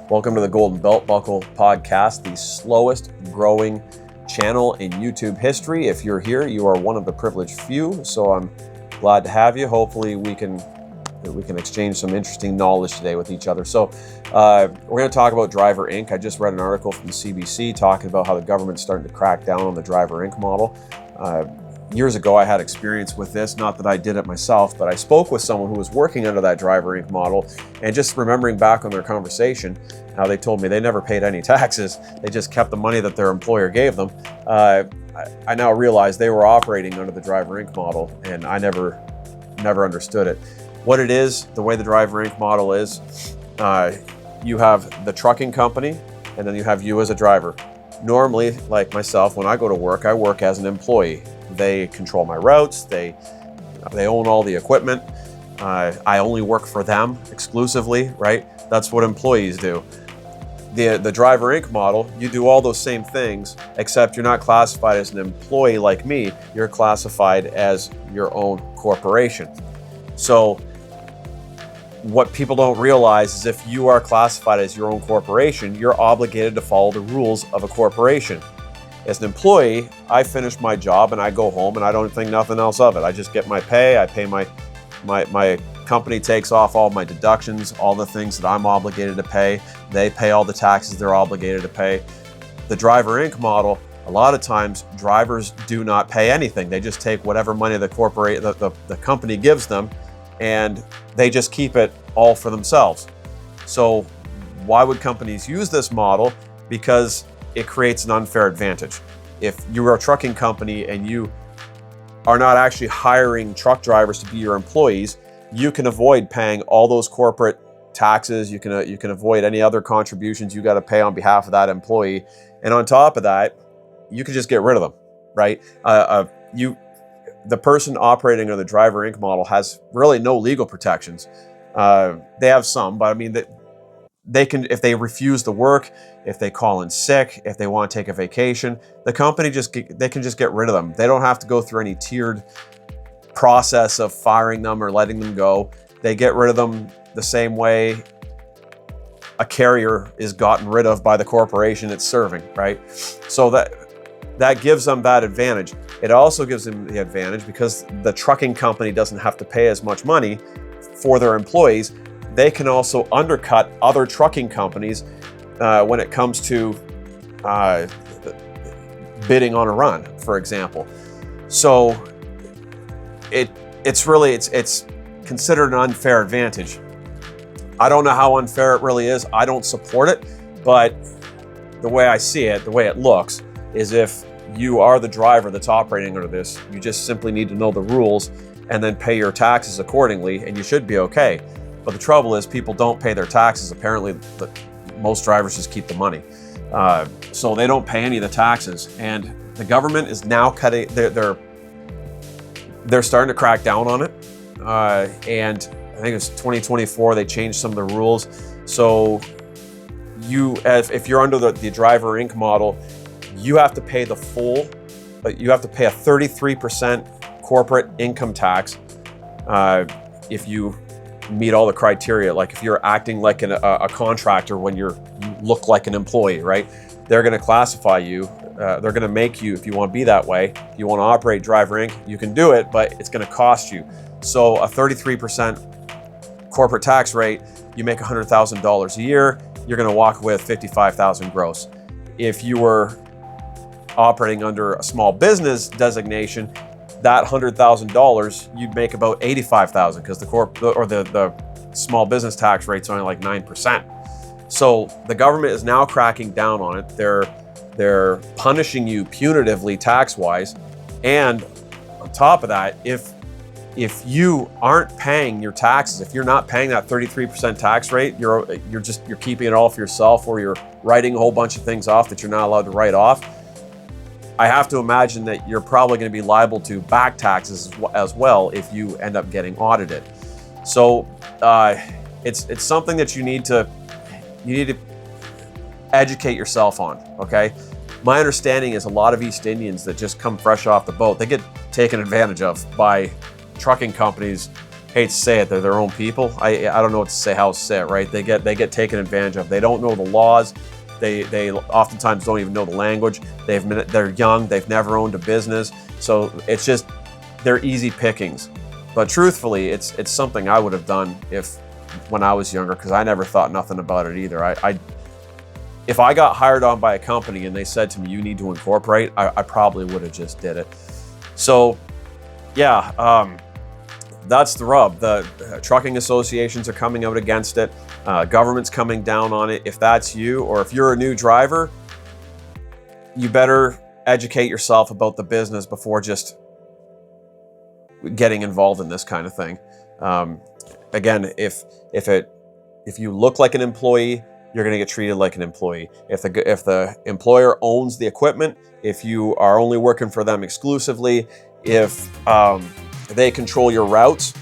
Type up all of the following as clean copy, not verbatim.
Welcome to the Golden Belt Buckle podcast, the slowest growing channel in YouTube history. If you're here, you are one of the privileged few, so I'm glad to have you. Hopefully we can exchange some interesting knowledge today with each other. So we're going to talk about Driver Inc. I just read an article from the CBC talking about how the government's starting to crack down on the Driver Inc. model. Years ago, I had experience with this, not that I did it myself, but I spoke with someone who was working under that Driver Inc. model, and just remembering back on their conversation, how they told me they never paid any taxes. They just kept the money that their employer gave them. I now realize they were operating under the Driver Inc. model, and I never understood it. What it is, the way the Driver Inc. model is, you have the trucking company, and then you have you as a driver. Normally, like myself, when I go to work, I work as an employee. They control my routes, they own all the equipment. I only work for them exclusively, right? That's what employees do. The Driver Inc. model, you do all those same things, except you're not classified as an employee like me, you're classified as your own corporation. So what people don't realize is if you are classified as your own corporation, you're obligated to follow the rules of a corporation. As an employee, I finish my job and I go home and I don't think nothing else of it. I just get my pay, I pay my company takes off all my deductions, all the things that I'm obligated to pay. They pay all the taxes they're obligated to pay. The Driver Inc. model, a lot of times drivers do not pay anything. They just take whatever money the company gives them, and they just keep it all for themselves. So why would companies use this model? Because it creates an unfair advantage. If you're a trucking company and you are not actually hiring truck drivers to be your employees, you can avoid paying all those corporate taxes. You can avoid any other contributions you got to pay on behalf of that employee. And on top of that, you can just get rid of them, right? The person operating under the Driver Inc. model has really no legal protections. They have some, but I mean, they can, if they refuse the work, if they call in sick, if they want to take a vacation, the company they can just get rid of them. They don't have to go through any tiered process of firing them or letting them go. They get rid of them the same way a carrier is gotten rid of by the corporation it's serving, right? So that gives them that advantage. It also gives them the advantage because the trucking company doesn't have to pay as much money for their employees. They can also undercut other trucking companies when it comes to bidding on a run, for example. So it's considered an unfair advantage. I don't know how unfair it really is. I don't support it, but the way I see it, the way it looks, is if you are the driver that's operating under this, you just simply need to know the rules and then pay your taxes accordingly, and you should be okay. But the trouble is people don't pay their taxes. Apparently, most drivers just keep the money. So they don't pay any of the taxes. And the government is now cutting, they're starting to crack down on it. And I think it's 2024, they changed some of the rules. So if you're under the Driver Inc. model, you have to pay you have to pay a 33% corporate income tax if you meet all the criteria. Like if you're acting like a contractor when you look like an employee, right? They're going to classify you. They're going to make you, if you want to be that way, if you want to operate Driver Inc., you can do it, but it's going to cost you. So a 33% corporate tax rate, you make $100,000 a year, you're going to walk with $55,000 gross. If you were operating under a small business designation, that $100,000, you'd make about $85,000 because the small business tax rate's only like 9%. So the government is now cracking down on it. They're punishing you punitively tax-wise, and on top of that, if you aren't paying your taxes, if you're not paying that 33% tax rate, you're keeping it all for yourself, or you're writing a whole bunch of things off that you're not allowed to write off. I have to imagine that you're probably going to be liable to back taxes as well if you end up getting audited. So it's something that you need to educate yourself on, okay? My understanding is a lot of East Indians that just come fresh off the boat, they get taken advantage of by trucking companies hate to say it, they're their own people. I don't know what to say, how to say it, right? They get taken advantage of. They don't know the laws. They oftentimes don't even know the language. They're young. They've never owned a business. So it's just, they're easy pickings. But truthfully, it's something I would have done when I was younger, because I never thought nothing about it either. If I got hired on by a company and they said to me, you need to incorporate, I probably would have just did it. So yeah, that's the rub. The trucking associations are coming out against it. Government's coming down on it. If that's you, or if you're a new driver, you better educate yourself about the business before just getting involved in this kind of thing. Again, if you look like an employee, you're going to get treated like an employee. If the employer owns the equipment, if you are only working for them exclusively, if they control your routes,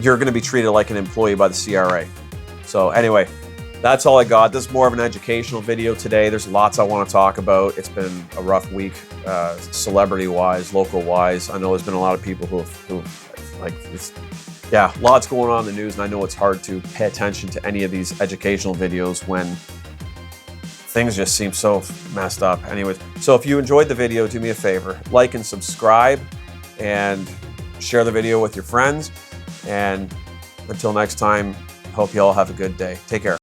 you're going to be treated like an employee by the CRA. So anyway, that's all I got. This is more of an educational video today. There's lots I want to talk about. It's been a rough week, celebrity-wise, local-wise. I know there's been a lot of people who like this. Yeah, lots going on in the news, and I know it's hard to pay attention to any of these educational videos when things just seem so messed up. Anyways, so if you enjoyed the video, do me a favor, like and subscribe, and share the video with your friends. And until next time, hope you all have a good day. Take care.